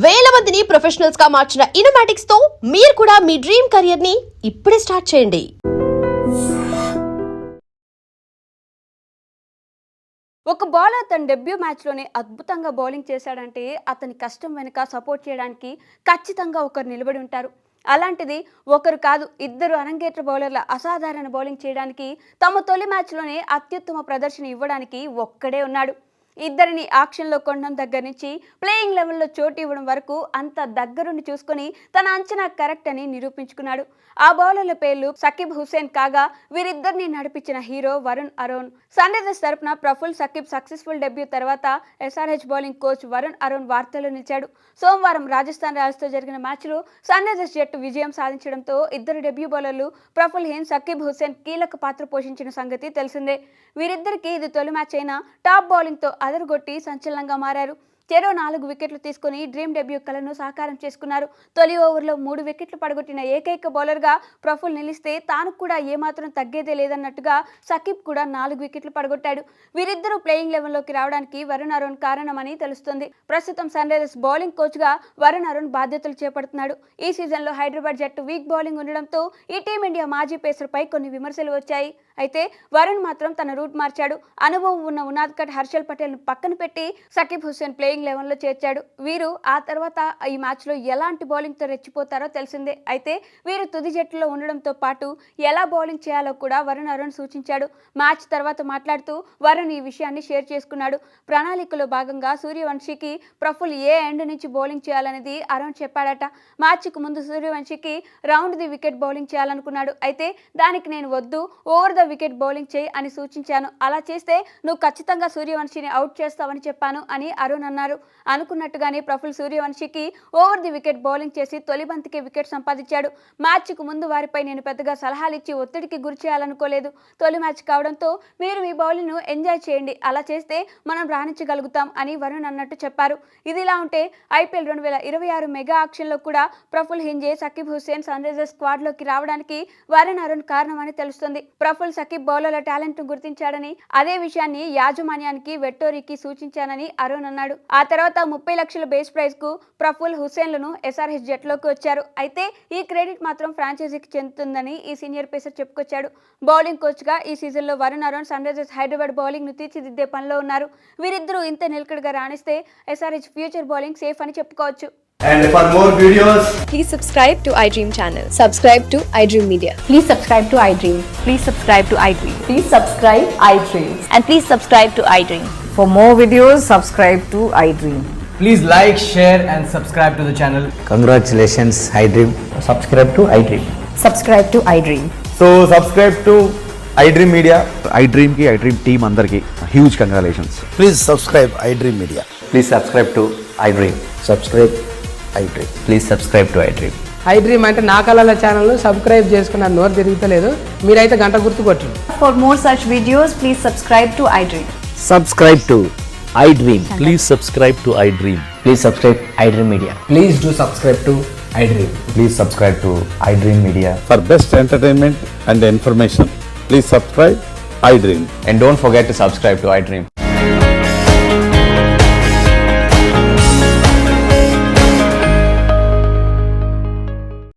వేల మందిని ప్రొఫెషనల్స్ గా మార్చిన ఇనోమాటిక్స్ తో మీరు కూడా మీ డ్రీమ్ కెరియర్ ని ఇప్పుడే స్టార్ట్ చేయండి. ఒక బౌలర్ తన డెబ్యూ మ్యాచ్లోనే అద్భుతంగా బౌలింగ్ చేశాడంటే అతని కష్టం వెనుక సపోర్ట్ చేయడానికి ఖచ్చితంగా ఒకరు నిలబడి ఉంటారు. అలాంటిది ఒకరు కాదు, ఇద్దరు అరంగేట్ర బౌలర్ల అసాధారణ బౌలింగ్ చేయడానికి తమ తొలి మ్యాచ్లోనే అత్యుత్తమ ప్రదర్శన ఇవ్వడానికి ఒక్కడే ఉన్నాడు. ఇద్దరిని ఆక్షన్లో కొనడం దగ్గర నుంచి ప్లేయింగ్ లెవెల్లో చోటు ఇవ్వడం వరకు అంత దగ్గరుండి చూసుకొని తన అంచనా కరెక్ట్ అని నిరూపించుకున్నాడు. ఆ బౌలర్ల పేర్లు సకీబ్ హుసేన్ కాగా వీరిద్దరిని నడిపించిన hero Varun Aaron. Sunrisers తరపున ప్రఫుల్ సకీబ్ సక్సెస్ఫుల్ డెబ్యూ తర్వాత SRH bowling coach Varun Aaron వార్తల్లో నిలిచాడు. సోమవారం రాజస్థాన్ రాయల్స్తో జరిగిన మ్యాచ్లో సన్ రైజర్స్ జట్టు విజయం సాధించడంతో ఇద్దరు డెబ్యూ బౌలర్లు ప్రఫుల్ హేన్, సకీబ్ హుసేన్ కీలక పాత్ర పోషించిన సంగతి తెలిసిందే. వీరిద్దరికీ ఇది తొలి మ్యాచ్ అయినా టాప్ బౌలింగ్తో అదరగొట్టి సంచలనంగా మారారు. చెరో 4 వికెట్లు తీసుకుని డ్రీమ్ డెబ్యూ కలను సాకారం చేసుకున్నారు. తొలి ఓవర్లో 3 వికెట్లు పడగొట్టిన ఏకైక బౌలర్గా ప్రఫుల్ నిలిస్తే తాను కూడా ఏమాత్రం తగ్గేదే లేదన్నట్టుగా సకీబ్ కూడా 4 వికెట్లు పడగొట్టాడు. వీరిద్దరూ ప్లేయింగ్ లెవెల్లోకి రావడానికి వరుణ్ అరోన్ కారణమని తెలుస్తుంది. ప్రస్తుతం సన్ రైజర్స్ బౌలింగ్ కోచ్గా వరుణ్ అరోన్ బాధ్యతలు చేపడుతున్నాడు. ఈ సీజన్లో హైదరాబాద్ జట్టు వీక్ బౌలింగ్ ఉండడంతో ఈ టీమిండియా మాజీ పేసర్పై కొన్ని విమర్శలు వచ్చాయి. అయితే వరుణ్ మాత్రం తన రూట్ మార్చాడు. అనుభవం ఉన్న ఉనాద్కట్, హర్షల్ పటేల్ను పక్కన పెట్టి సకీబ్ హుసేన్ ప్లేయింగ్ లెవెన్లో చేర్చాడు. వీరు ఆ తర్వాత ఈ మ్యాచ్లో ఎలాంటి బౌలింగ్తో రెచ్చిపోతారో తెలిసిందే. అయితే వీరు తుది జట్టులో ఉండడంతో పాటు ఎలా బౌలింగ్ చేయాలో కూడా వరుణ్ అరోన్ సూచించాడు. మ్యాచ్ తర్వాత మాట్లాడుతూ వరుణ్ ఈ విషయాన్ని షేర్ చేసుకున్నాడు. ప్రణాళికలో భాగంగా సూర్యవంశీకి ప్రఫుల్ ఏ ఎండ్ నుంచి బౌలింగ్ చేయాలనేది అరోన్ చెప్పాడట. మ్యాచ్కు ముందు సూర్యవంశీకి రౌండ్ ది వికెట్ బౌలింగ్ చేయాలనుకున్నాడు. అయితే దానికి నేను వద్దు, ఓవర్ ద వికెట్ బౌలింగ్ చేయి అని సూచించాను. అలా చేస్తే నువ్వు ఖచ్చితంగా సూర్యవంశీని అవుట్ చేస్తావని చెప్పాను అని అరుణ్ అన్నారు. అనుకున్నట్టుగానే ప్రఫుల్ సూర్యవంశీకి ఓవర్ ది వికెట్ బౌలింగ్ చేసి తొలి బంతికే వికెట్ సంపాదించాడు. మ్యాచ్కు ముందు వారిపై నేను పెద్దగా సలహాలు ఇచ్చి ఒత్తిడికి గురి చేయాలనుకోలేదు. తొలి మ్యాచ్ కావడంతో మీరు మీ బౌలింగ్ను ఎంజాయ్ చేయండి, అలా చేస్తే మనం రాణించగలుగుతాం అని వరుణ్ అన్నట్టు చెప్పారు. ఇదిలా ఉంటే ఐపీఎల్ 2026 మెగా ఆక్షన్లో కూడా ప్రఫుల్ హింజే, సకీబ్ హుసేన్ సన్ రైజర్స్ స్క్వాడ్లోకి రావడానికి వరుణ్ అరుణ్ కారణమని తెలుస్తుంది. ప్రఫుల్ సకీబ్ బౌలర్ల టాలెంట్ ను గుర్తించాడని, అదే విషయాన్ని యాజమాన్యానికి వెట్టోరీకి సూచించానని అరుణ్ అన్నాడు. ఆ తర్వాత 30 లక్షల బేస్ ప్రైజ్ కు ప్రఫుల్ హుసేన్లను ఎస్ఆర్హెచ్ జట్లోకి వచ్చారు. అయితే ఈ క్రెడిట్ మాత్రం ఫ్రాంచైజీకి చెందుతుందని ఈ సీనియర్ పేసర్ చెప్పుకొచ్చాడు. బౌలింగ్ కోచ్ గా ఈ సీజన్ లో Varun Aaron Sunrisers Hyderabad bowling ను తీర్చిదిద్దే పనిలో ఉన్నారు. వీరిద్దరూ ఇంత నిలకడగా రాణిస్తే ఎస్ఆర్హెచ్ ఫ్యూచర్ బౌలింగ్ సేఫ్ అని చెప్పుకోవచ్చు. And for more videos, please subscribe to iDream channel. Subscribe to iDream Media. Please subscribe to iDream. Please subscribe to iDream. Please subscribe iDream. And please subscribe to iDream. For more videos, subscribe to iDream. please like, share and subscribe to the channel. Congratulations, iDream. Subscribe to iDream. Subscribe to iDream. So subscribe to iDream Media. iDream ki iDream team అందరికి huge congratulations. Please subscribe iDream Media. Please subscribe to iDream. Subscribe iDream. Please subscribe to iDream. iDream అంటే నా కళల channel subscribe చేసుకున్న నోరు తిరుగుతలేదు, మీరైతే గంట గుర్తు కొట్టండి. For more such videos, please subscribe to iDream. Subscribe to iDream. Please subscribe to iDream. Please subscribe iDream Media. Please do subscribe to iDream. Please subscribe to iDream Media. For best entertainment and information, please subscribe iDream. And don't forget to subscribe to iDream.